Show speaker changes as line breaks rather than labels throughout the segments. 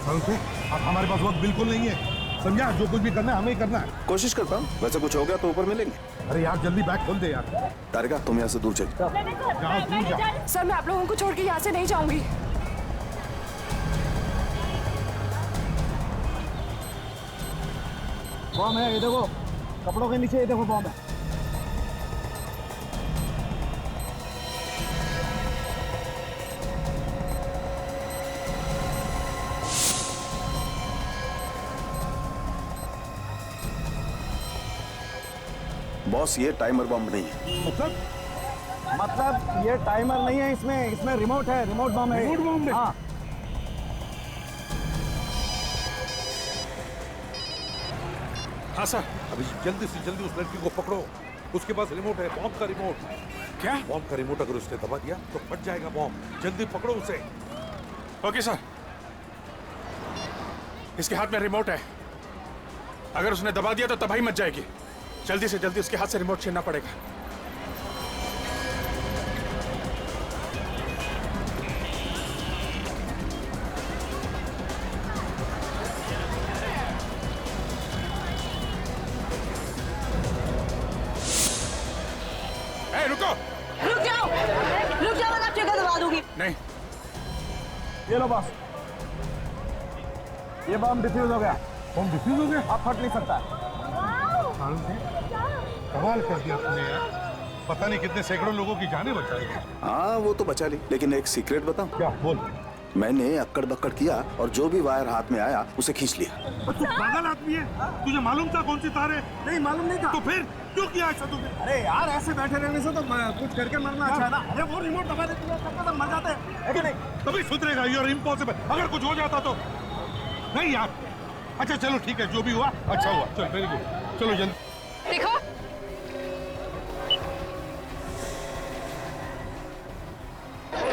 संसे, अब हमारे पास वक्त बिल्कुल नहीं है, समझा? जो कुछ भी करना है हमें ही करना है।
कोशिश करता हूँ, वैसे कुछ हो गया तो ऊपर मिलेंगे।
अरे यार जल्दी बैग खोल दे यार।
तारिका तुम यहाँ से दूर चल।
जाओ दूर जाओ।
सर मैं आप लोगों को छोड़ के यहाँ से नहीं जाऊंगी।
बॉम्ब है, ये देखो कपड़ों के नीचे, ये देखो बॉम्ब है।
बॉस ये टाइमर बम नहीं है।
मतलब ये टाइमर नहीं है, इसमें रिमोट है, रिमोट बम है।
रिमोट बम है?
हाँ।
हाँ सर।
अभी जल्दी से जल्दी उस लड़की को पकड़ो, उसके पास रिमोट है, बॉम्ब का रिमोट।
क्या?
बॉम्ब का रिमोट अगर उसने दबा दिया तो फट जाएगा बॉम्ब। जल्दी पकड़ो उसे।
Okay sir. इसके हाथ में रिमोट है, अगर उसने दबा दिया तो तबाही मच जाएगी। जल्दी से जल्दी उसके हाथ से रिमोट छीनना पड़ेगा। ए, रुको।
रुक जाओ वरना ट्रिगर दबा दूंगी।
नहीं।
ये लो बॉस, ये बम डिफ्यूज हो गया।
बॉम्ब डिफ्यूज हो गया?
अब फट नहीं सकता।
कमाल कर दिया तुमने यार, पता नहीं कितने सैकड़ों लोगों की जानें बचाई।
हाँ वो तो बचा ली, लेकिन एक सीक्रेट बताऊं?
क्या? बोल।
मैंने अक्कड़ बक्कड़ किया और जो भी वायर हाथ में आया उसे खींच लिया।
तू पागल आदमी है, तुझे मालूम था कौन सी तार है?
नहीं मालूम नहीं था।
तो फिर क्यों किया ऐसा तुमने?
अरे यार ऐसे बैठे रहने से तो कुछ करके मरना अच्छा है ना। अरे वो रिमोट दबा देते हैं, तब तक मर जाते हैं, है कि नहीं?
तभी सुधरेगा। You are impossible. अगर कुछ हो जाता तो नहीं यार। अच्छा चलो ठीक है, जो भी हुआ अच्छा हुआ। चल वेरी गुड, चलो जल्दी।
देखो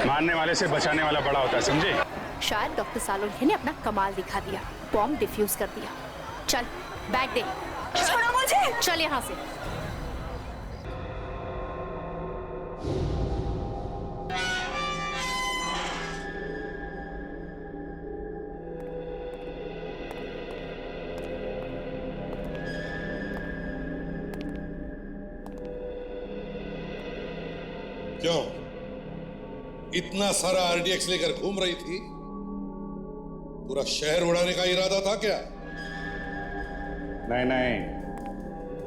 मारने वाले से बचाने वाला बड़ा होता है, समझे?
शायद डॉक्टर सालोल्हे ने अपना कमाल दिखा दिया, बॉम्ब डिफ्यूज कर दिया। चल बैग दे।
छोड़ो मुझे।
चल यहाँ से।
क्यों इतना सारा आरडीएक्स लेकर घूम रही थी? पूरा शहर उड़ाने का इरादा था क्या?
नहीं नहीं,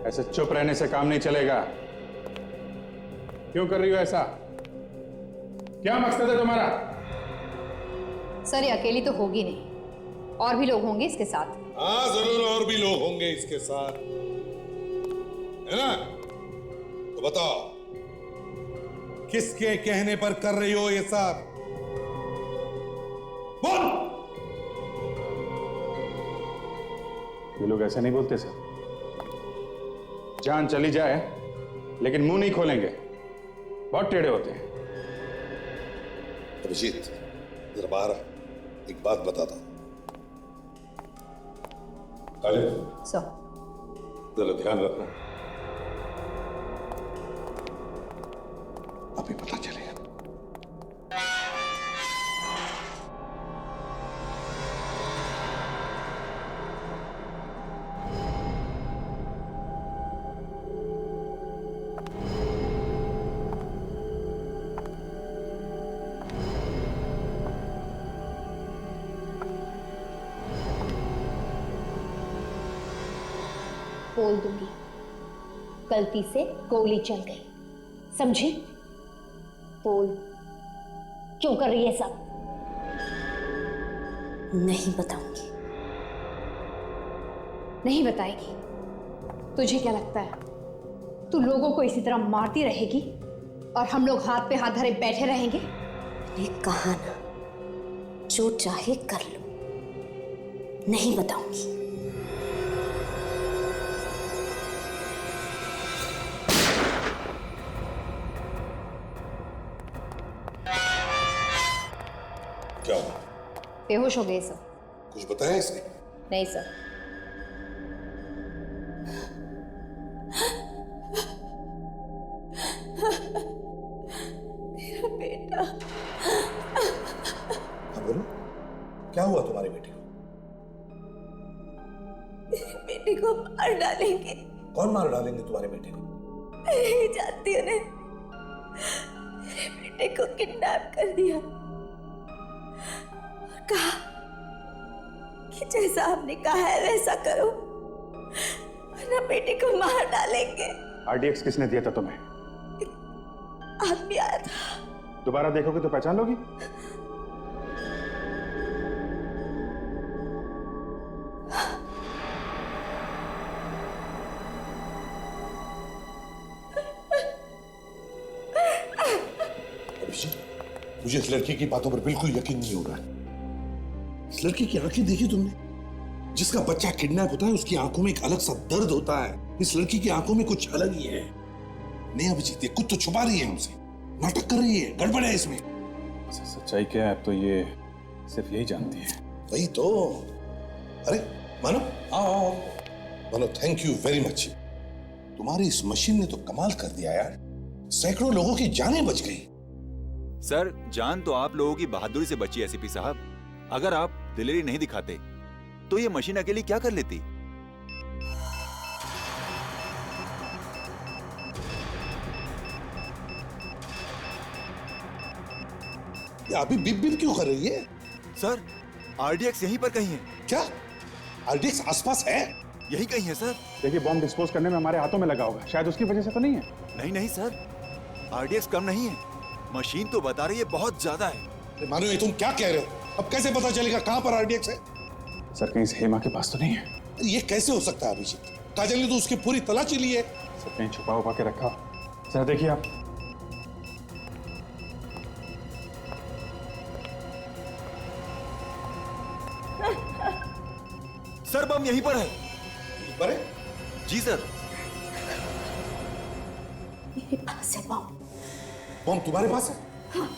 ऐसे चुप रहने से काम नहीं चलेगा। क्यों कर रही हो ऐसा? क्या मकसद है तुम्हारा?
सर ये अकेली तो होगी नहीं, और भी लोग होंगे इसके साथ।
हाँ जरूर और भी लोग होंगे इसके साथ, है ना? तो बताओ किसके कहने पर कर रही हो ये सब? बोल।
ये लोग ऐसे नहीं बोलते सर। जान चली जाए लेकिन मुंह नहीं खोलेंगे, बहुत टेढ़े होते हैं।
अभिजीत जरा बाहर आ, एक बात बताता हूं।
सर
जरा ध्यान रखना, अभी पता चलेगा।
बोल दूंगी, गलती से गोली चल गई, समझी? बोल क्यों कर रही है सब? नहीं बताऊंगी। नहीं बताएगी? तुझे क्या लगता है तू लोगों को इसी तरह मारती रहेगी और हम लोग हाथ पे हाथ धरे बैठे रहेंगे?
मैंने कहा ना, जो चाहे कर लो, नहीं बताऊंगी।
क्या
बेहोश हो गए सर।
कुछ बताया इसने?
नहीं सर।
हाँ बोलो, क्या हुआ तुम्हारी बेटी को?
को मार डालेंगे।
कौन मार डालेंगे तुम्हारे बेटे को?
नहीं जानती उन्हें। मेरे बेटे को किडनैप कर दिया और कहा कि जैसा आपने कहा है वैसा करो वरना बेटे को मार डालेंगे।
आरडीएक्स किसने दिया था तुम्हें?
आदमी आया था।
दोबारा देखोगे तो पहचान लोगी?
मुझे इस लड़की की बातों पर बिल्कुल यकीन नहीं हो रहा है। इस लड़की की आंखें देखी तुमने? जिसका बच्चा किडनैप होता है उसकी आंखों में एक अलग सा दर्द होता है। इस लड़की की आंखों में कुछ अलग ही है। नहीं अभिजीत, ये कुछ तो छुपा रही है हमसे, नाटक कर रही है, गड़बड़ है इसमें।
सच्चाई क्या है तो ये सिर्फ यही जानती है।
वही तो। अरे मानो, आओ आओ। मानो, थैंक यू वेरी मच। तुम्हारी इस मशीन ने तो कमाल कर दिया यार। सैकड़ों लोगों की जानें बच गई।
सर, जान तो आप लोगों की बहादुरी से बची एसीपी साहब। अगर आप दिलेरी नहीं दिखाते तो ये मशीन अकेली क्या कर लेती?
ये अभी बिप बिप क्यों कर रही है?
सर, आरडीएक्स यहीं पर कहीं है।
क्या आरडीएक्स आसपास है?
यही कहीं है सर।
देखिए, बॉम्ब डिस्पोज करने में हमारे हाथों में लगा होगा, शायद उसकी वजह से तो नहीं है।
नहीं नहीं सर, आरडीएक्स कम नहीं है, मशीन तो बता रही है बहुत ज्यादा है।
मानो, ये तुम क्या कह रहे हो? अब कैसे पता चलेगा कहां पर आरडीएक्स है?
सर, कहीं से हेमा के पास तो नहीं है?
ये कैसे हो सकता है अभिजीत? काजल ने तो उसकी पूरी तलाशी ली है।
सर, कहीं छुपा उपा के रखा। सर देखिए आप।
सर, बम यहीं पर है।
पर है?
जी सर।
मेरे पास है बम।
बम तुम्हारे पास है?
हाँ।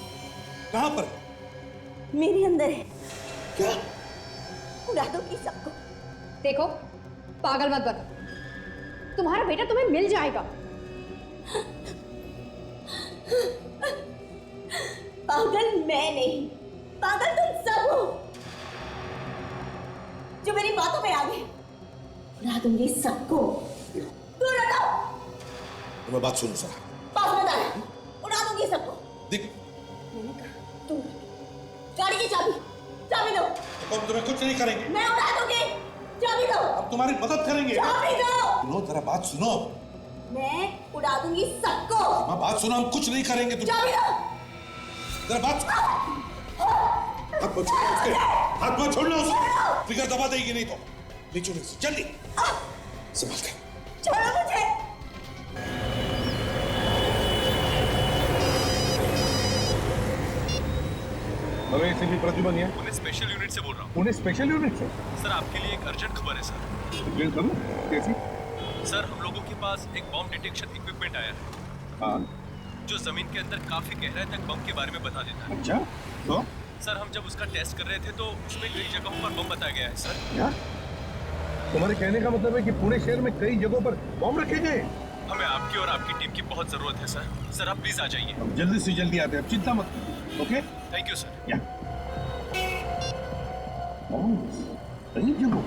कहां पर?
मेरे अंदर है।
क्या?
उड़ा दूंगी सबको।
देखो, पागल मत बनो। तुम्हारा बेटा तुम्हें मिल जाएगा।
पागल मैं नहीं, पागल तुम सब हो जो मेरी बातों पे आ गए। उड़ा दूंगी सबको। दूर हटाओ।
तुम्हें बात सुनो सर।
पास मत आना। उड़ा दूंगी सबको।
देख,
मैंने कहा तुम गाड़ी की चाबी, चाबी दो।
तो हम तुम्हें कुछ नहीं करेंगे।
मैं उड़ा दूंगी, चाबी दो।
हम तुम्हारी मदद करेंगे।
चाबी दो।
सुनो, जरा बात सुनो।
मैं उड़ा दूंगी सबको।
मैं बात सुनो, हम कुछ नहीं करेंगे। तुम
चाबी दो।
जरा बात हाथ मत छोड़ना उसके, हाथ मत छोड़ना उसके। फिगर दबा देगी नहीं तो। ले चलो इसे, जल्दी संभाल कर।
छोड़ो मुझे।
अरे एसीपी प्रद्युमन है।
पुणे स्पेशल यूनिट से बोल रहा हूँ।
पुणे स्पेशल यूनिट से?
सर, आपके लिए एक अर्जेंट खबर है सर।
कैसी?
सर, हम लोगों के पास एक बॉम्ब डिटेक्शन इक्विपमेंट आया है।
हाँ।
जो जमीन के अंदर काफी गहराई तक बम के बारे में बता देता है।
अच्छा, तो?
सर, हम जब उसका टेस्ट कर रहे थे तो उसमें कई जगहों पर बम बताया गया है सर।
क्या? तुम्हारे कहने का मतलब है कि पुणे शहर में कई जगहों पर बम रखे गए?
हमें आपकी और आपकी टीम की बहुत जरूरत है सर। सर, आप प्लीज आ जाइए।
हम जल्दी से जल्दी आते हैं, चिंता मत करो। ओके?
Thank you sir.
या। कई जगहों।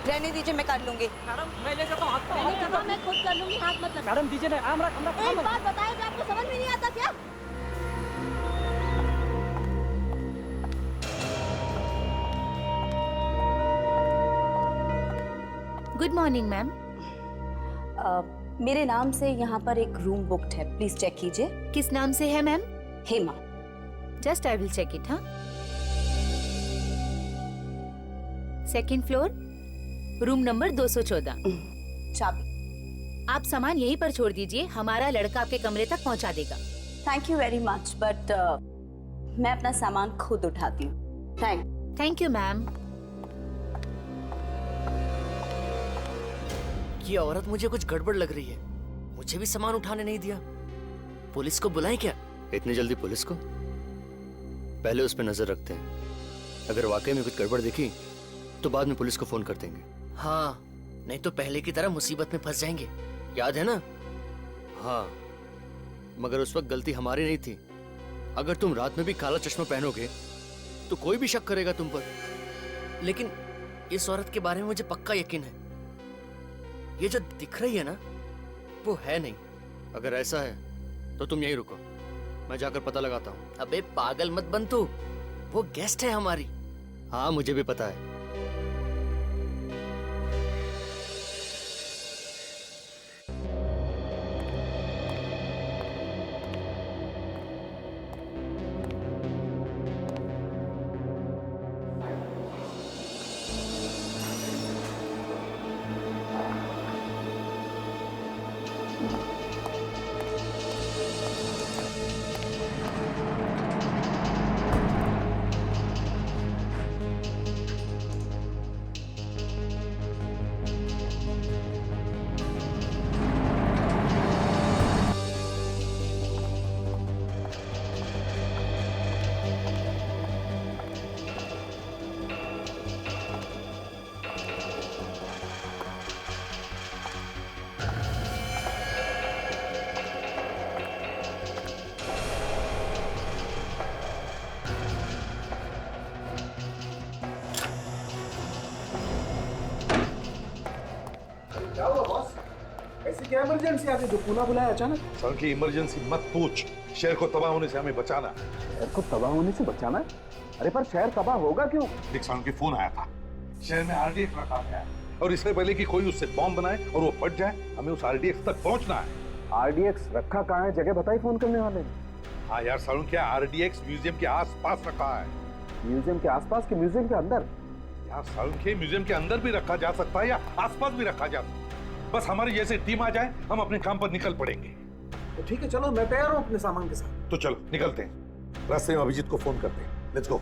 रहने दीजिए, मैं कर लूंगी।
मैडम, मैं ले जाता हूँ हाथ में। मैं खुद कर लूंगी, हाथ मत लगाओ। मैडम दीजिए ना, एक बात बताए जो आपको समझ में नहीं आता क्या? Good morning ma'am.
मेरे नाम से यहाँ पर एक रूम बुक्ड है, प्लीज चेक कीजिए।
किस नाम से है ma'am?
Hema.
Just I will check it. हाँ, सेकंड फ्लोर, रूम नंबर 214।
चाबी।
आप सामान यहीं पर छोड़ दीजिए, हमारा लड़का आपके कमरे तक पहुंचा देगा।
Thank you very much, but मैं अपना सामान खुद उठाती हूँ।
Thank you ma'am.
ये औरत मुझे कुछ गड़बड़ लग रही है। मुझे भी सामान उठाने नहीं दिया। पुलिस को बुलाएं क्या?
इतनी जल्दी पुलिस को? पहले उस पर नजर रखते हैं। अगर वाकई में कुछ गड़बड़ दिखी तो बाद में पुलिस को फोन कर देंगे।
हाँ, नहीं तो पहले की तरह मुसीबत में फंस जाएंगे। याद है ना?
हाँ, मगर उस वक्त गलती हमारी नहीं थी। अगर तुम रात में भी काला चश्मा पहनोगे तो कोई भी शक करेगा तुम पर।
लेकिन इस औरत के बारे में मुझे पक्का यकीन है। ये जो दिख रही है ना, वो है नहीं।
अगर ऐसा है तो तुम यहीं रुको, मैं जाकर पता लगाता हूँ।
अबे पागल मत बन तू, वो गेस्ट है हमारी।
हाँ, मुझे भी पता है।
क्या हुआ बॉस? ऐसी क्या इमरजेंसी आ गई जो पुनः बुलाया अचानक?
सर की इमरजेंसी मत पूछ। शहर को तबाह होने से हमें बचाना।
शहर को तबाह होने से बचाना? अरे पर शहर तबाह होगा क्यों?
एक साउंड की फोन आया था। शहर में आरडीएक्स रखा गया है और इससे पहले कि कोई उससे बॉम्ब बनाए और वो फट जाए, हमें उस आरडीएक्स तक पहुंचना है।
आरडीएक्स रखा कहाँ है? जगह बताई फोन करने वाले ने।
हाँ यार साउंड, क्या आरडीएक्स म्यूजियम के आस-पास रखा है।
म्यूजियम के आसपास के म्यूजियम के अंदर?
यार साउंड के म्यूजियम के अंदर भी रखा जा सकता है या आसपास भी रखा जा सकता है। बस हमारी जैसे टीम आ जाए, हम अपने काम पर निकल पड़ेंगे।
तो ठीक है, चलो मैं तैयार हूँ अपने सामान के साथ।
तो चलो निकलते हैं। रास्ते में अभिजीत को फोन करते हैं। Let's go.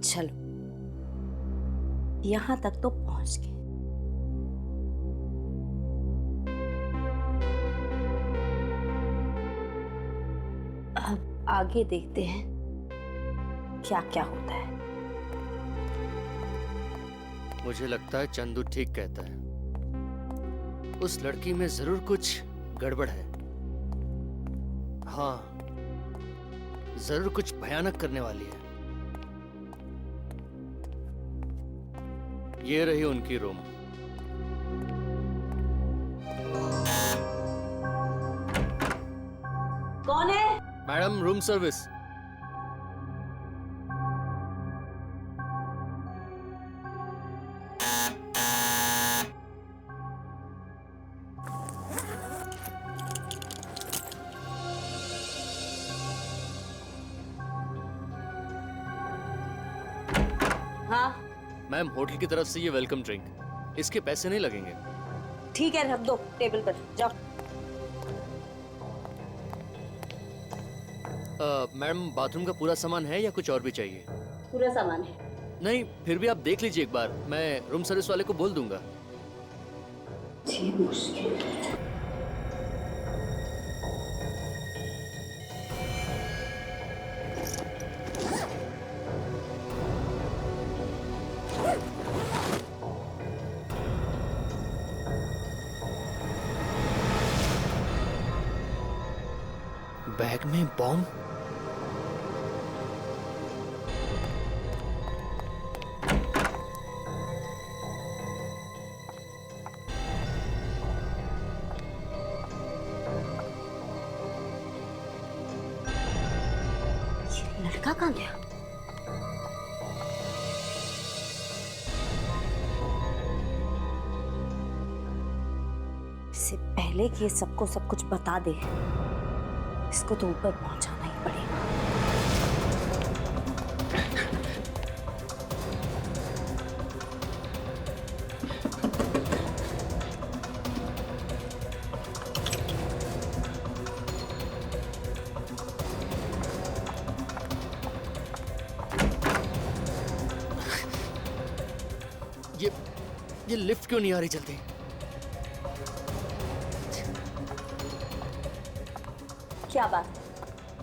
चलो, यहां तक तो पहुंच गए। अब आगे देखते हैं क्या क्या होता है।
मुझे लगता है चंदू ठीक कहता है। उस लड़की में जरूर कुछ गड़बड़ है। हाँ, जरूर कुछ भयानक करने वाली है। ये रही उनकी रूम।
कौन है?
Madam, room service.
हाँ
मैम, होटल की तरफ से ये वेलकम ड्रिंक। इसके पैसे नहीं लगेंगे।
ठीक है, रख दो टेबल पर। जाओ।
मैडम बाथरूम का पूरा सामान है या कुछ और भी चाहिए?
पूरा सामान है।
नहीं, फिर भी आप देख लीजिए एक बार, मैं रूम सर्विस वाले को बोल दूंगा।
जी मुश्किल है।
बैग में बॉम्ब?
लड़का कहाँ गया? इससे पहले कि ये सबको सब कुछ बता दे, इसको तो ऊपर पहुंचाना ही पड़ेगा।
ये लिफ्ट क्यों नहीं आ रही जल्दी?
क्या बात,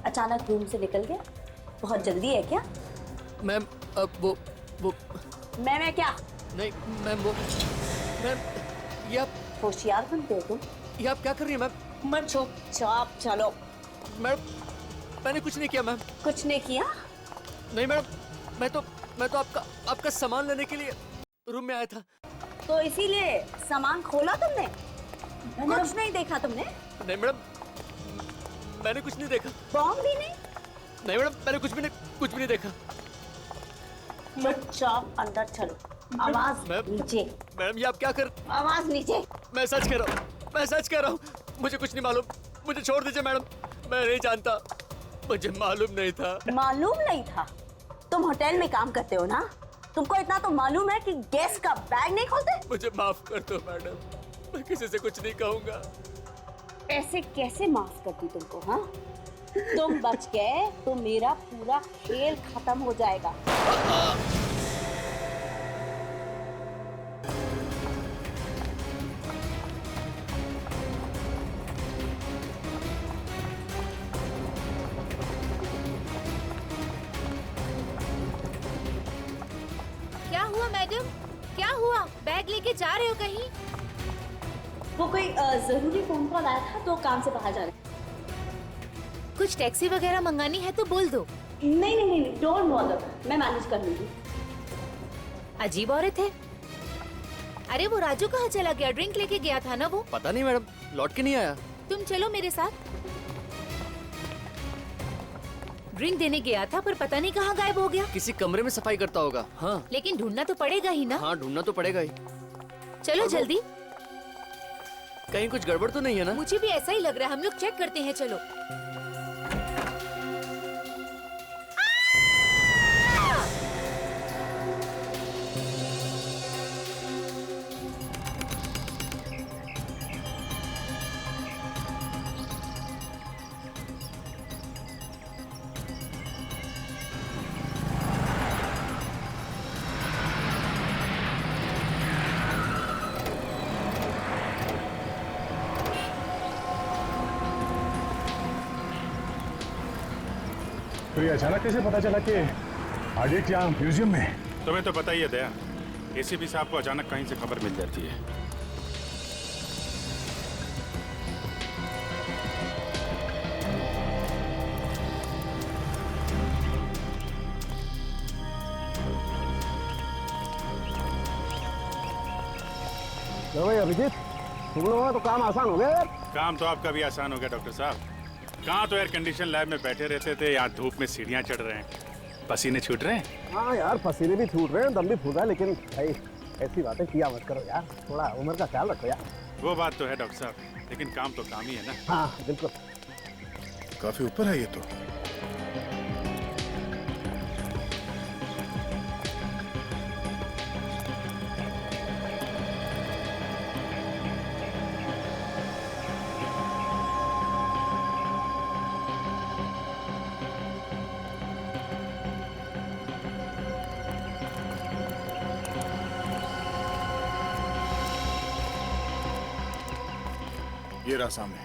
अचानक रूम से निकल गया? बहुत जल्दी है क्या?
मैम अब वो
मैं क्या?
नहीं मैम, मैम ये आप
होशियार बनते हो तुम।
ये आप क्या कर रही हैं मैम?
मत चुपचाप चलो।
मैडम मैंने कुछ नहीं किया मैम।
कुछ नहीं किया?
नहीं मैडम, मैं तो आपका सामान लेने के लिए रूम में आया था।
तो इसीलिए सामान खोला तुमने? कुछ नहीं देखा तुमने?
नहीं मैडम, मैंने कुछ नहीं देखा।
बॉम्ब भी नहीं?
नहीं मैडम, मैंने कुछ भी नहीं देखा।
चुपचाप अंदर चलो। आवाज नीचे।
मैडम ये आप क्या कर?
आवाज नीचे।
मैं सच कह रहा हूँ, मुझे कुछ नहीं मालूम, मुझे छोड़ दीजिए मैडम, मैं नहीं जानता, मुझे मालूम नहीं था।
मालूम नहीं था? तुम होटल में काम करते हो ना, तुमको इतना तो मालूम है कि गैस का बैग नहीं खोलते?
मुझे माफ कर दो मैडम, मैं किसी से कुछ नहीं कहूँगा।
ऐसे कैसे माफ करती तुमको? हाँ, तुम बच गए तो मेरा पूरा खेल खत्म हो जाएगा।
क्या हुआ मैडम? क्या हुआ? बैग लेके जा रहे हो कहीं?
वो कोई जरूरी फोन कॉल आया था तो काम से बाहर जा रहे।
कुछ टैक्सी वगैरह मंगानी है तो बोल दो।
नहीं, डोंट बॉदर, मैं मैनेज कर लूंगी।
अजीब औरत है। अरे वो राजू कहाँ चला गया? ड्रिंक लेके गया था ना वो?
पता नहीं मैडम, लौट के नहीं आया।
तुम चलो मेरे साथ। ड्रिंक देने गया था पर पता नहीं कहाँ गायब हो गया।
किसी कमरे में सफाई करता होगा। हाँ
लेकिन ढूंढना तो पड़ेगा ही ना।
हाँ ढूंढना तो पड़ेगा ही।
चलो जल्दी।
कहीं कुछ गड़बड़ तो नहीं है ना?
मुझे भी ऐसा ही लग रहा है, हम लोग चेक करते हैं। चलो।
तो ये अचानक कैसे पता चला कि ऑडिट यहाँ म्यूजियम में?
तुम्हें तो पता ही है दया, एसीपी साहब को अचानक कहीं से खबर मिल जाती है।
तो भाई अभिजीत, तुम लोगों का तो काम आसान हो गया यार।
काम तो आपका भी आसान हो गया डॉक्टर साहब। कहाँ तो एयर कंडीशन लैब में बैठे रहते थे, यहाँ धूप में सीढ़ियाँ चढ़ रहे हैं, पसीने छूट रहे हैं।
हाँ यार, पसीने भी छूट रहे हैं, दम भी फूल रहा है, लेकिन भाई ऐसी बातें किया मत करो यार, थोड़ा उम्र का ख्याल रखो यार।
वो बात तो है डॉक्टर साहब, लेकिन काम तो काम ही है ना।
हाँ बिल्कुल।
काफी ऊपर है ये तो।
ये रहा सामने।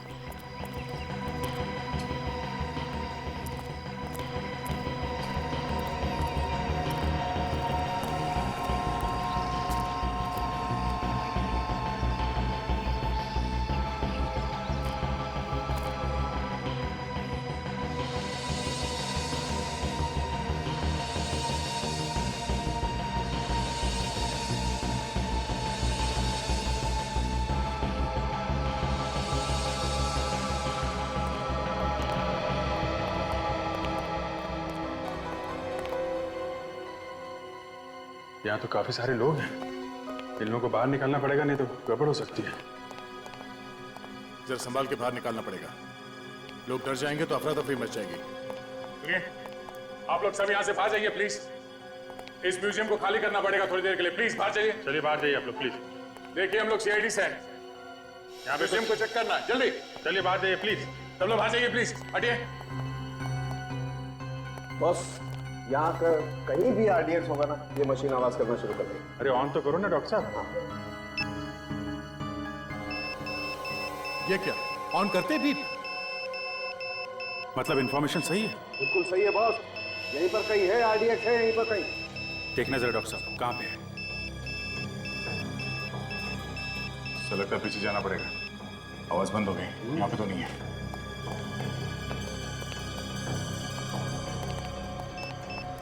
यहाँ तो काफी सारे लोग हैं। इन लोगों को बाहर निकालना पड़ेगा, नहीं तो गड़बड़ हो सकती है।
जरा संभाल के बाहर निकालना पड़ेगा, लोग डर जाएंगे तो अफरा तफरी मच जाएगी।
सुनिए, आप लोग सब यहाँ से बाहर जाइए प्लीज। इस म्यूजियम को खाली करना पड़ेगा थोड़ी देर के लिए, प्लीज बाहर जाइए। चलिए बाहर जाइए आप लोग प्लीज। देखिए हम लोग सीआईडी से हैं, यहाँ म्यूजियम को चेक करना है, जल्दी चलिए बाहर जाइए प्लीज। सब लोग बाहर जाइए प्लीज, हटिए।
बॉस, यहाँ का कहीं भी आरडीएक्स होगा ना, ये मशीन आवाज करना शुरू कर देगी।
अरे ऑन तो करो ना डॉक्टर साहब।
ये क्या ऑन करते भी? मतलब इंफॉर्मेशन सही है?
बिल्कुल सही है बॉस, यहीं पर कहीं है आरडीएक्स, है यहीं पर कहीं।
देखना जरा डॉक्टर साहब कहाँ पे है। लगता है पीछे जाना पड़ेगा, आवाज बंद हो गई, यहाँ पे तो नहीं है।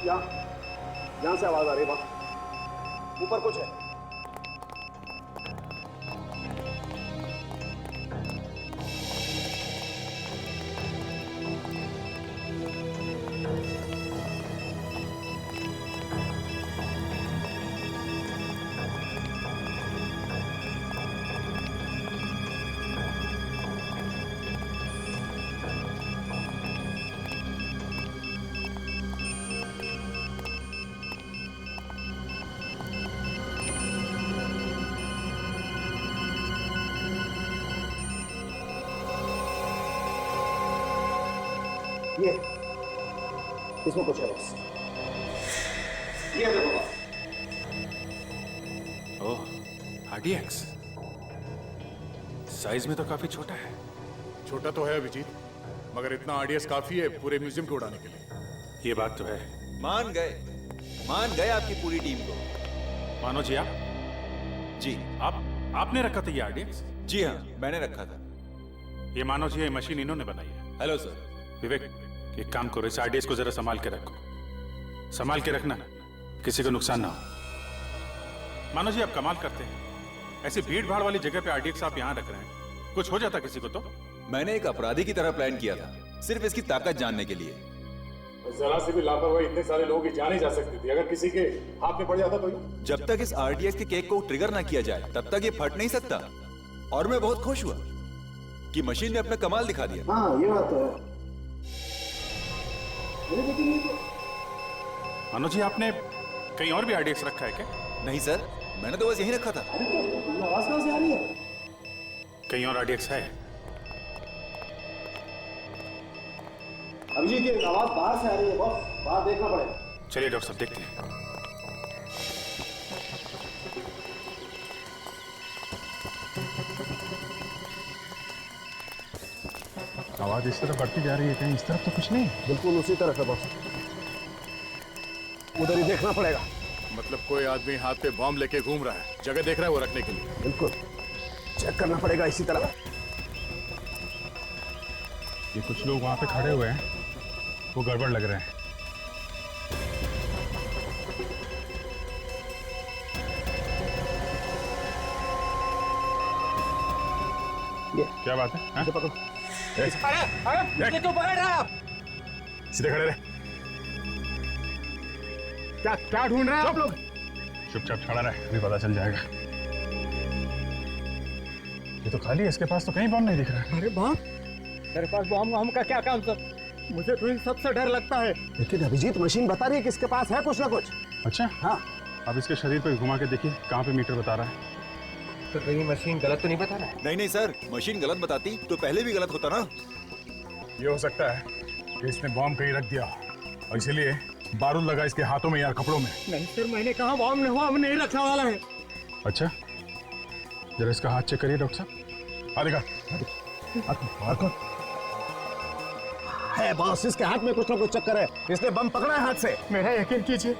यहाँ से आवाज आ रही है बॉस, ऊपर कुछ है। ये इसमें कुछ है बस, ये देखो।
ओह, आरडीएक्स साइज में तो काफी छोटा है। छोटा तो है अभिजीत, मगर इतना आरडीएक्स काफी है पूरे म्यूजियम को उड़ाने के लिए।
ये बात तो है।
मान गए आपकी पूरी टीम को।
मानो जी आप?
जी।
आपने रखा था ये आरडीएक्स?
जी हाँ, मैंने रखा था।
ये मानो जी, ये मशीन इन्होंने बनाई है।
Hello sir.
विवेक, एक काम करो, इस आरडीएक्स को जरा संभाल के रखो, संभाल के रखना, किसी को नुकसान ना हो। मानो जी आप कमाल करते हैं, ऐसी भीड़ भाड़ वाली जगह पे आरडीएक्स आप यहाँ रख रहे हैं, कुछ हो जाता किसी को तो?
मैंने एक अपराधी की तरह प्लान किया था, सिर्फ इसकी ताकत जानने के लिए।
जरा से भी लापरवाही इतने सारे लोगों की जान ही जा सकती थी, अगर किसी के हाथ में पड़ जाता तो?
जब तक इस आरडीएक्स के केक को ट्रिगर ना किया जाए तब तक ये फट नहीं सकता। और मैं बहुत खुश हुआ कि मशीन ने अपना कमाल दिखा दिया।
हाँ, ये बात तो है।
मानो जी आपने कहीं और भी आरडीएक्स रखा है क्या?
नहीं सर, मैंने तो बस यहीं रखा था।
आवाज कहाँ से आ रही है?
कहीं और आरडीएक्स है?
अभिजीत, ये आवाज बाहर से आ रही है बॉस, बाहर देखना पड़ेगा।
चलिए डॉक्टर साहब देखते हैं। आवाज इस तरफ बढ़ती जा रही है, कहीं इस तरफ तो कुछ नहीं?
बिल्कुल उसी तरफ है बॉस, उधर ही देखना पड़ेगा।
मतलब कोई आदमी हाथ पे बॉम्ब लेके घूम रहा है, जगह देख रहा है वो रखने के लिए।
बिल्कुल चेक करना पड़ेगा इसी तरह।
ये कुछ लोग वहां पे खड़े हुए हैं, वो गड़बड़ लग रहे हैं। क्या बात है? हाँ?
पकड़ो।
ये
क्यों पकड़ रहे हैं आप?
सीधे खड़े रहे।
क्या ढूंढ रहे हैं आप लोग?
चुपचाप खड़ा रहे, अभी पता चल जाएगा। ये तो खाली है, इसके पास तो कहीं बम नहीं दिख रहा।
अरे बम? तेरे पास बम का क्या काम सर? मुझे तो इन सबसे डर लगता है। लेकिन अभिजीत, मशीन बता रही है कि इसके पास है कुछ ना कुछ।
अच्छा
हाँ,
अब इसके शरीर पे घुमा के देखिए कहाँ पे मीटर बता रहा है।
तो कहीं मशीन गलत तो नहीं बता रहा है?
नहीं सर, मशीन गलत बताती तो पहले भी गलत होता ना।
ये हो सकता है कि इसने बॉम्ब कहीं रख दिया और इसीलिए बारूद लगा इसके हाथों में या कपड़ों में।
नहीं सर, मैंने कहा बॉम्ब नहीं रखने वाला है।
अच्छा, जरा इसका हाथ चेक करिए डॉक्टर साहब। हाँ दिखा।
है बॉस, इसके हाथ में कुछ ना कुछ चक्कर है, इसने बम पकड़ा है हाथ से। मेरा यकीन कीजिए,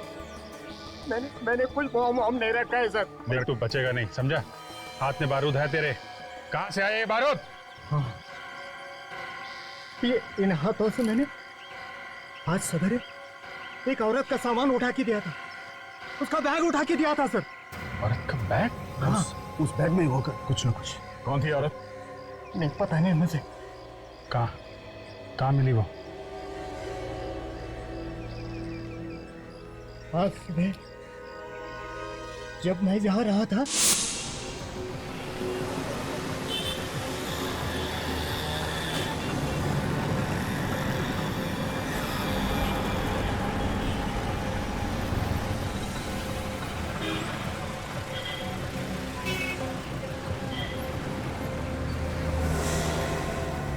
मैंने कुछ बम नहीं रखा है सर।
देख तू बचेगा नहीं, समझा? हाथ में बारूद है तेरे। कहाँ से आया ये बारूद?
हाँ। ये इन हाथों से मैंने आज सवेरे एक औरत का सामान उठा के दिया था, उसका बैग उठा के दिया था सर।
औरत का बैग?
हाँ, उस बैग में होगा कुछ ना कुछ।
कौन थी औरत?
नहीं पता नहीं मुझे।
कहाँ मिली वो?
आज सुबह जब मैं जा रहा था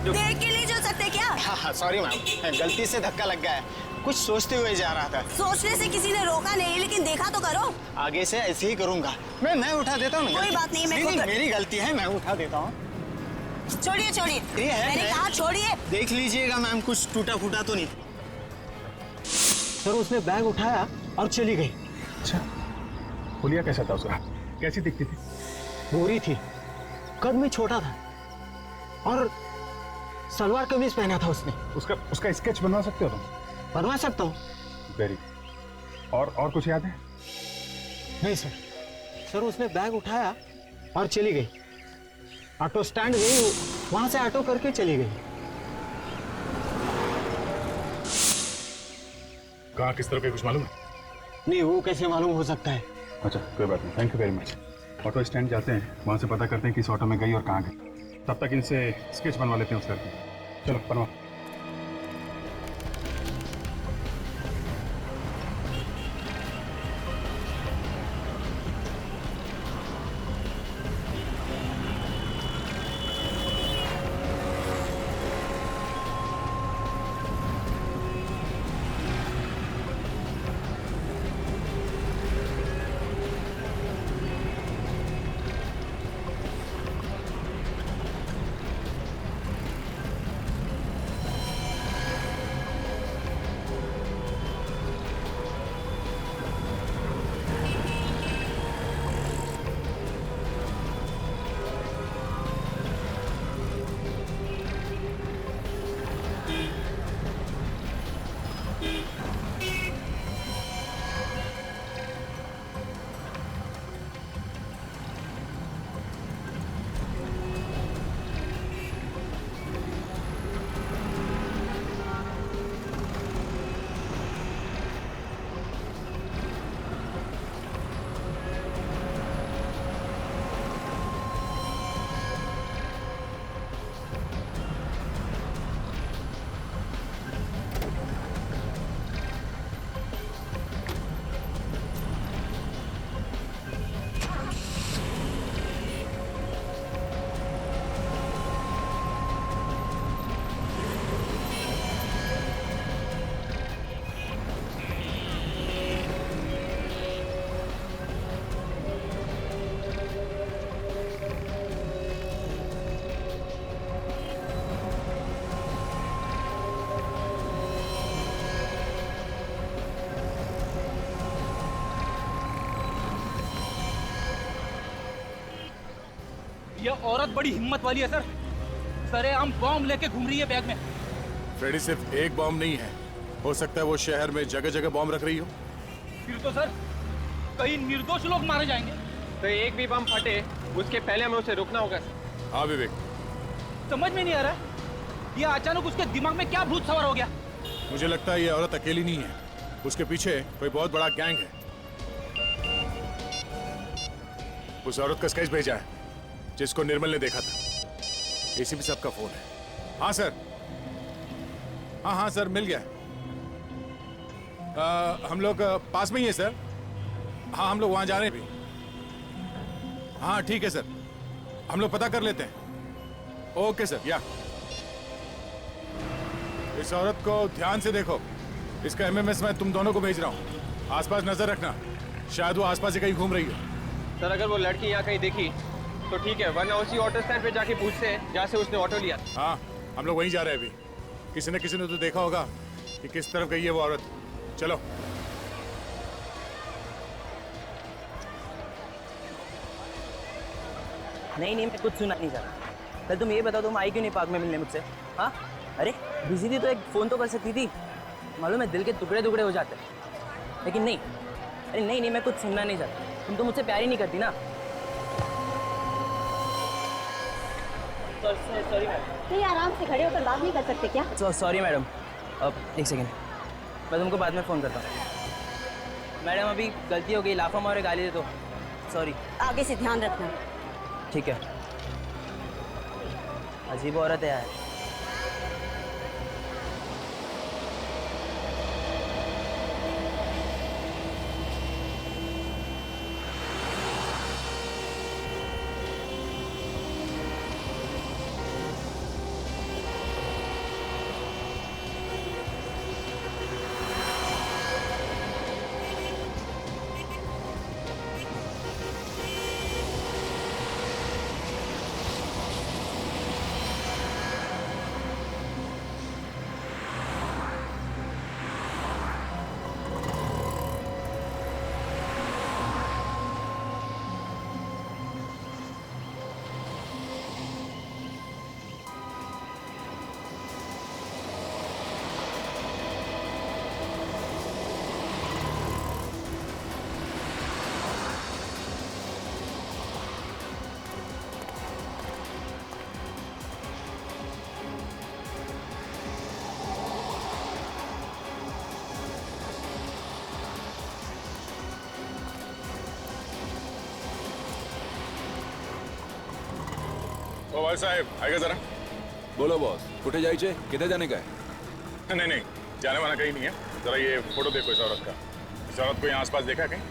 देख के नहीं चल सकते क्या?
हाँ सॉरी मैम, गलती से धक्का लग गया है, कुछ सोचते हुए जा रहा था।
सोचने से किसी ने रोका नहीं, लेकिन देखा तो करो।
आगे से ऐसे ही करूंगा। मैं उठा देता हूँ।
कोई बात नहीं,
मेरी गलती है, मैं उठा देता हूँ।
छोड़िए छोड़िए, मैंने कहा छोड़िए।
देख लीजिएगा मैम, कुछ टूटा फूटा तो नहीं। सर उसने बैग उठाया और चली गई।
अच्छा, हुलिया कैसा था उसका? कैसी दिखती थी?
गोरी थी, कद में छोटा था और सलवार कमीज पहना था उसने।
उसका स्केच बनवा सकते हो तुम?
बनवा सकता हूँ।
वेरी। और कुछ याद है?
नहीं सर। सर उसने बैग उठाया और चली गई, ऑटो स्टैंड गई, वहां से ऑटो करके चली गई।
कहाँ किस तरह का कुछ मालूम है?
नहीं, वो कैसे मालूम हो सकता है?
अच्छा कोई बात नहीं, thank you very much. Auto stand जाते हैं, वहाँ से पता करते हैं किस ऑटो में गई और कहाँ गई। तब तक इनसे स्केच बनवा लेते हैं उस लड़की। चलो बनवा।
ये औरत बड़ी हिम्मत वाली है सर, सरेआम बॉम्ब लेके घूम रही है बैग में।
फ्रेडी सिर्फ एक बॉम्ब नहीं है, हो सकता है वो शहर में जगह जगह बॉम्ब रख रही हो।
फिर तो सर कई निर्दोष लोग मारे जाएंगे।
तो एक भी बम फटे उसके पहले हमें उसे रुकना होगा।
हाँ विवेक,
समझ में नहीं आ रहा ये अचानक उसके दिमाग में क्या भूत सवार हो गया।
मुझे लगता है ये औरत अकेली नहीं है, उसके पीछे कोई बहुत बड़ा गैंग है। उस औरत का स्केच भेजा है जिसको निर्मल ने देखा था। एसीपी साहब का फोन है। हाँ सर, हाँ सर मिल गया। हम लोग पास में ही है सर। हाँ हम लोग वहां जा रहे हैं भी। हाँ ठीक है सर, हम लोग पता कर लेते हैं। Okay sir. या इस औरत को ध्यान से देखो, इसका एमएमएस मैं तुम दोनों को भेज रहा हूँ। आसपास नजर रखना, शायद वो आसपास ही कहीं घूम रही हो।
सर अगर वो लड़की यहाँ कहीं दिखी तो ठीक है, वरना उसी ऑटो स्टैंड पे जाके पूछते हैं जहाँ से उसने ऑटो लिया।
हाँ, हम लोग वहीं जा रहे हैं अभी। किसी ने तो देखा होगा कि किस तरफ गई है वो औरत। चलो।
नहीं मैं कुछ सुना नहीं चाहता। कल तुम ये बताओ, तुम आई क्यों नहीं पार्क में मिलने मुझसे? हाँ, अरे बिजी थी तो एक फ़ोन तो कर सकती थी। मालूम है दिल के टुकड़े टुकड़े हो जाते हैं, लेकिन नहीं। अरे नहीं मैं कुछ सुनना नहीं चाहता। तुम तो मुझसे प्यार ही नहीं करती ना। Sorry madam.
नहीं, आराम से खड़े होकर बात नहीं कर सकते क्या?
Sorry madam. अब एक सेकेंड, मैं तुमको बाद में फ़ोन करता हूँ। मैडम अभी गलती हो गई, लाफा मारे गाली दे दो। सॉरी।
आगे से ध्यान रखना।
ठीक है। अजीब औरत है यार।
ओ भाई साहब, आएगा जरा।
बोलो बॉस, कुठे जायचे? किधर जाने का है?
नहीं, जाने वाला कहीं नहीं है। जरा ये फोटो देखो इस औरत का। इस औरत को यहाँ आसपास देखा कहीं?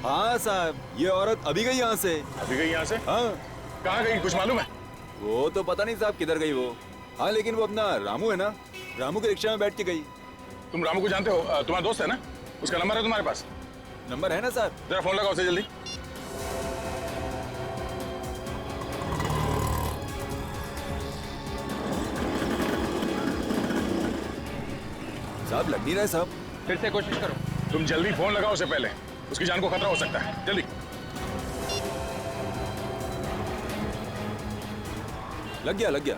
हाँ साहब, ये औरत अभी गई यहाँ से।
अभी गई यहाँ से?
हाँ।
कहाँ गई, कुछ मालूम है?
वो तो पता नहीं साहब किधर गई वो। हाँ, लेकिन वो अपना रामू है ना, रामू के रिक्शा में बैठ के गई।
तुम रामू को जानते हो? तुम्हारा दोस्त है ना? उसका नंबर है तुम्हारे पास?
नंबर है ना साहब।
जरा फोन लगाओ उसे जल्दी।
साहब लग नहीं रहा है साहब।
फिर से कोशिश करो।
तुम जल्दी फोन लगाओ उसे, पहले उसकी जान को खतरा हो सकता है। जल्दी।
लग गया।
लगता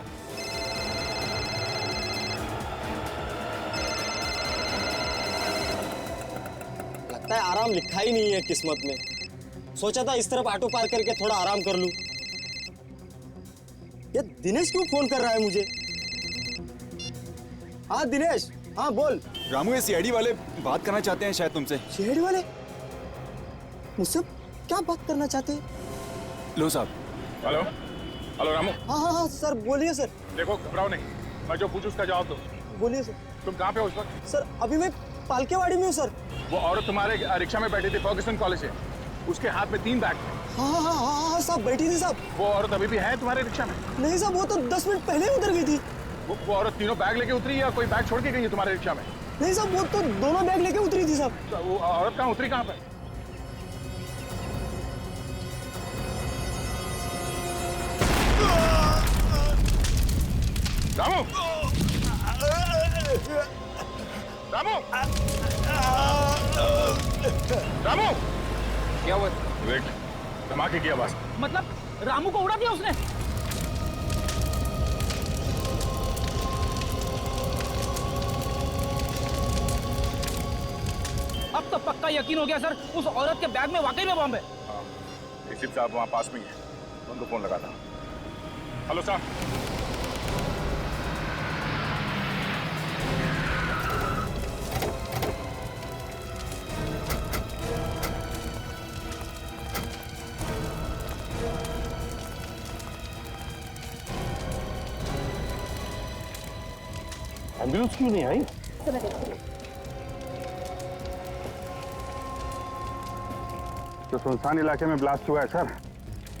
है आराम लिखा ही नहीं है किस्मत में। सोचा था इस तरफ ऑटो पार्क करके थोड़ा आराम कर लूं। ये दिनेश क्यों फोन कर रहा है मुझे? हाँ दिनेश, हाँ बोल।
रामू, ये सीआईडी वाले बात करना चाहते हैं शायद तुमसे।
सीआईडी वाले मुझसे क्या बात करना चाहते हैं?
लो साहब।
हेलो रामू।
हाँ सर बोलिए सर।
देखो घबराओ नहीं, मैं जो पूछूं उसका जवाब दो।
बोलिए सर।
तुम कहाँ पे हो उस वक्त?
सर अभी मैं पालकेवाड़ी में हूँ सर।
वो औरत तुम्हारे रिक्शा में बैठी थी फर्ग्यूसन कॉलेज से, उसके हाथ में 3 बैग थे।
हाँ साहब बैठी थी साहब।
वो औरत अभी भी है तुम्हारे रिक्शा में?
नहीं साहब, वो तो 10 मिनट पहले उतर गई थी।
वो औरत तीनों बैग लेके उतरी या कोई बैग छोड़ के गई है तुम्हारे रिक्शा में?
नहीं साहब, वो तो दोनों बैग लेके उतरी थी साहब।
तो वो औरत कहाँ उतरी, कहाँ पे? रामू! रामू! रामू!
क्या हुआ?
वेट, धमाके की आवाज।
मतलब रामू को उड़ा दिया उसने? अब तो पक्का यकीन हो गया सर, उस औरत के बैग में वाकई में बम है।
एसीपी साहब वहाँ पास में ही है, उनको फोन लगा था। हेलो साहब।
एम्बुलेंस क्यों नहीं आई?
तो सुनसान इलाके में ब्लास्ट हुआ है सर,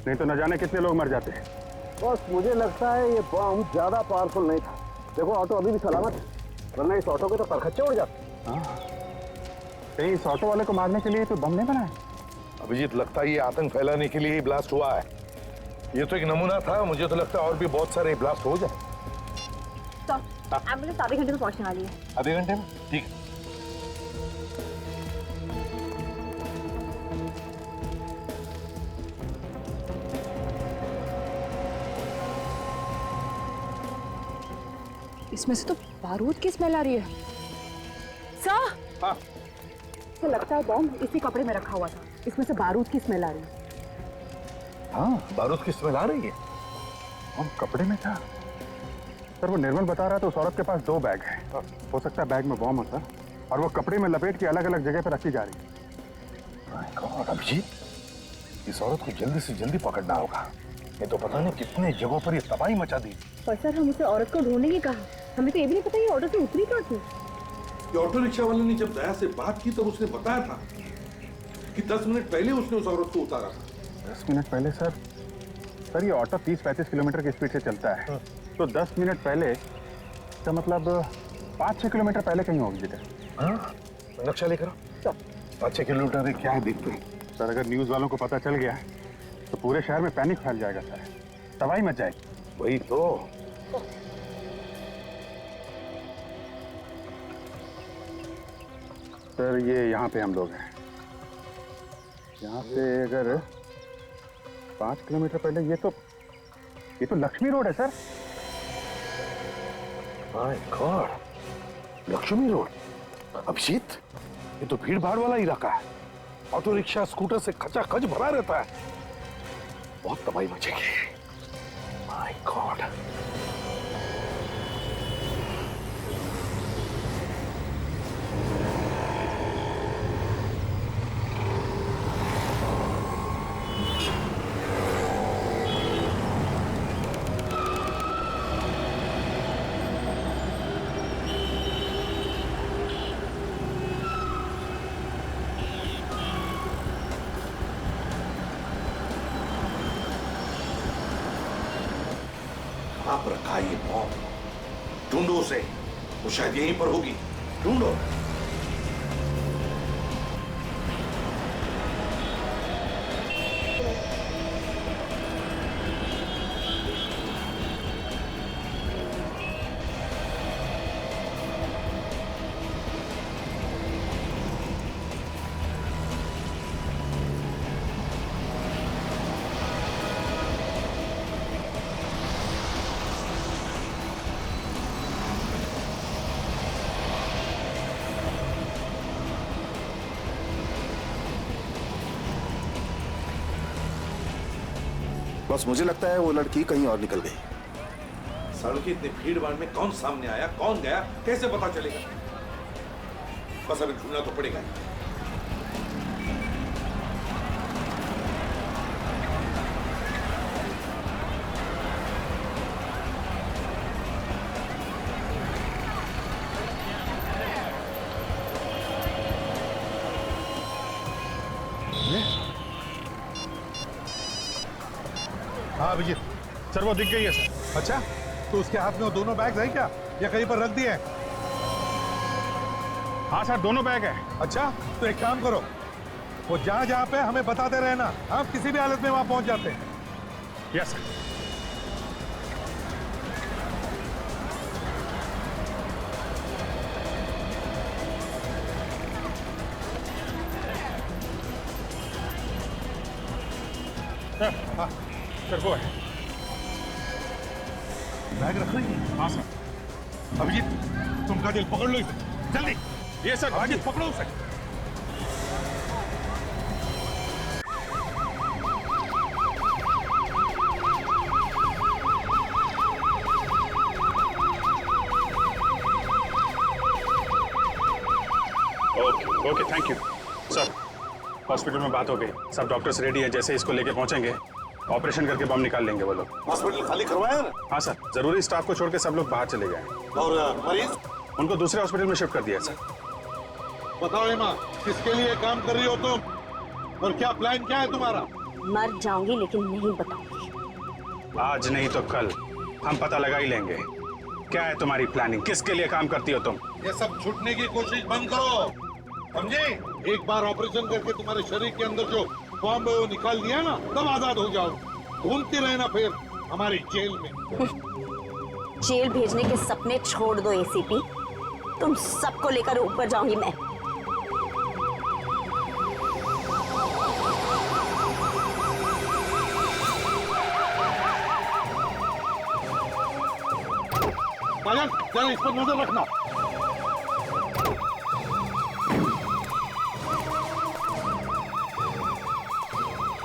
नहीं तो न जाने कितने लोग मर जाते।
बस मुझे लगता है ये बम ज्यादा पावरफुल नहीं था। देखो ऑटो अभी भी सलामत है, वरना इस ऑटो के तो परखच्चे उड़ जाते।
कहीं इस ऑटो वाले को मारने के लिए तो बम नहीं बनाया?
अभिजीत, लगता है ये आतंक फैलाने के लिए ही ब्लास्ट हुआ है। ये तो एक नमूना था, मुझे तो लगता है और भी बहुत सारे ब्लास्ट हो जाए।
एम्बुलेंस आधे घंटे में पहुंचने वाली है।
आधे घंटे में? ठीक है।
इसमें से तो बारूद की स्मेल आ रही है। सर,
हाँ।
तो लगता है बॉम्ब इसी कपड़े में रखा हुआ था, इसमें से बारूद की स्मेल आ रही है।
हाँ, बारूद की स्मेल आ रही है।
हम कपड़े में था सर। वो निर्मल बता रहा था उस औरत के पास 2 बैग है। हो सकता है बैग में बॉम्ब हो सर, और वो कपड़े में लपेट के अलग अलग जगह पर रखी जा रही है।
अभिजीत, इस औरत को जल्दी से जल्दी पकड़ना होगा। ये तो पता नहीं कितने जगहों पर ये तबाही मचा दी।
पर सर, हम उसे औरत को ढूंढने की कहा, हमें तो ये भी नहीं पता ये ऑटो से उतरी कहाँ थी।
ये ऑटो रिक्शा वाले ने जब दया से बात की तब उसने बताया था कि 10 मिनट पहले उसने उस औरत को उतारा था।
10 मिनट पहले सर? सर, ये ऑटो 30-35 किलोमीटर की स्पीड से चलता है। तो 10 मिनट पहले का मतलब 5-6 किलोमीटर पहले कहीं होगी बेटा।
नक्शा लेकर 5-6 किलोमीटर क्या है देखते हैं।
सर, अगर न्यूज वालों को पता चल गया तो पूरे शहर में पैनिक फैल जाएगा सर, तबाही मच जाएगी।
वही तो।
सर, ये यहाँ पे हम लोग हैं। यहाँ से अगर 5 किलोमीटर पहले ये तो लक्ष्मी रोड है sir.
My god, Lakshmi road. Abhijit, ये तो भीड़ भाड़ वाला इलाका है। ऑटो रिक्शा स्कूटर से खचाखच भरा रहता है। बहुत तबाही मचेगी। My God. आप रखा ये बॉम्ब, ढूंढो उसे। वो शायद यहीं पर होगी, ढूंढो।
बस मुझे लगता है वो लड़की कहीं और निकल गई।
सड़क की इतनी भीड़ भाड़ में कौन सामने आया, कौन गया, कैसे पता चलेगा? बस अभी ढूंढना तो पड़ेगा।
हाँ अभिजीत, सर वो दिख गई है सर।
अच्छा, तो उसके हाथ में वो दोनों बैग है क्या, या कहीं पर रख दिए हैं?
हाँ सर, दोनों बैग है।
अच्छा, तो एक काम करो, वो जहां जहां पे हमें बताते रहना, हम किसी भी हालत में वहां पहुंच जाते हैं।
Yes sir.
हाँ, सर वो है। बैग रख रही है?
हाँ सर।
अभिजीत, तुम काजल पकड़ लो इसे, जल्दी।
ये सर।
अभिजीत पकड़ो उसे।
Okay okay, thank you sir. Hospital में बात हो गई, सब डॉक्टर्स रेडी है। जैसे इसको लेके पहुंचेंगे ऑपरेशन करके बम निकाल लेंगे वो लोग।
हॉस्पिटल खाली करवाया ना?
हाँ सर, जरूरी स्टाफ को छोड़ के सब लोग बाहर चले गए।
और मरीज?
उनको दूसरे हॉस्पिटल में शिफ्ट कर दिया सर।
बताओ एमा, किसके लिए काम कर रही हो तुम, और क्या प्लान क्या है तुम्हारा?
मर जाऊंगी लेकिन नहीं बताऊंगी।
आज नहीं तो कल हम पता लगा ही लेंगे। क्या है तुम्हारी प्लानिंग, किसके लिए काम करती हो तुम?
ये सब छूटने की कोशिश बंद करो, समझे? एक बार ऑपरेशन करके तुम्हारे शरीर के अंदर जो बॉम्ब वो निकाल दिया ना तब आजाद हो जाओ। घूमते रहना फिर हमारी जेल में।
जेल भेजने के सपने छोड़ दो एसीपी, तुम सबको लेकर ऊपर जाऊंगी मैं।
काजल जरा इस पर नजर रखना।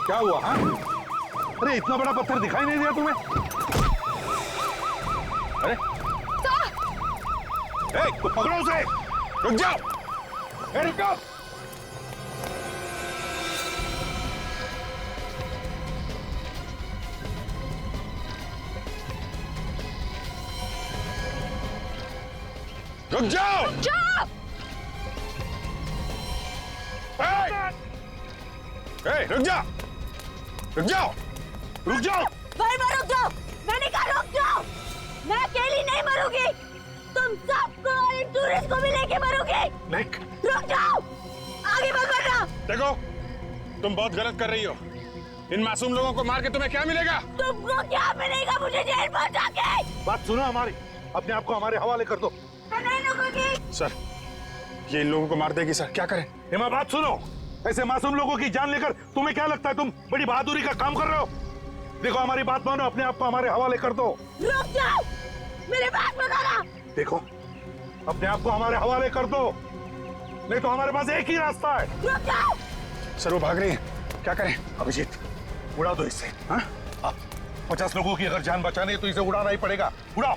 क्या हुआ? हाँ, अरे इतना बड़ा पत्थर दिखाई नहीं दिया तुम्हें? अरे तो पकड़ो उसे। रुक जाओ, रुक जाओ। रुक जाओ, रुक जाओ। रुक जाओ, रुक जाओ, रुक जाओ।
भाई रुक जाओ, मैंने कहा रुक जाओ। मैं अकेली नहीं मरूंगी, तुम सबको और इन टूरिस्ट को भी लेके मरोगे। रुक जाओ, आगे मत बढ़ना।
देखो, तुम बहुत गलत कर रही हो। इन मासूम लोगों को मार के तुम्हें क्या मिलेगा?
तुमको क्या मिलेगा मुझे जेल पहुंचा के?
बात सुनो हमारी, अपने आप को हमारे हवाले कर दो।
मैं नहीं रुकूंगी।
सर, ये इन लोगों को मार देगी सर, क्या करें?
हिमा बात सुनो, ऐसे मासूम लोगों की जान लेकर तुम्हें क्या लगता है तुम बड़ी बहादुरी का काम कर रहे हो? देखो हमारी बात मानो, अपने आप को हमारे हवाले कर दो।
रुक जाओ, मेरे बात मत आना।
देखो, अपने आप को हमारे हवाले कर दो, नहीं तो हमारे पास एक ही रास्ता है।
रुक जाओ।
सर वो भाग रही है, क्या करें?
अभिजीत, उड़ा दो इससे। हाँ? 50 लोगों की अगर जान बचानी है तो इसे उड़ाना ही पड़ेगा। उड़ाओ।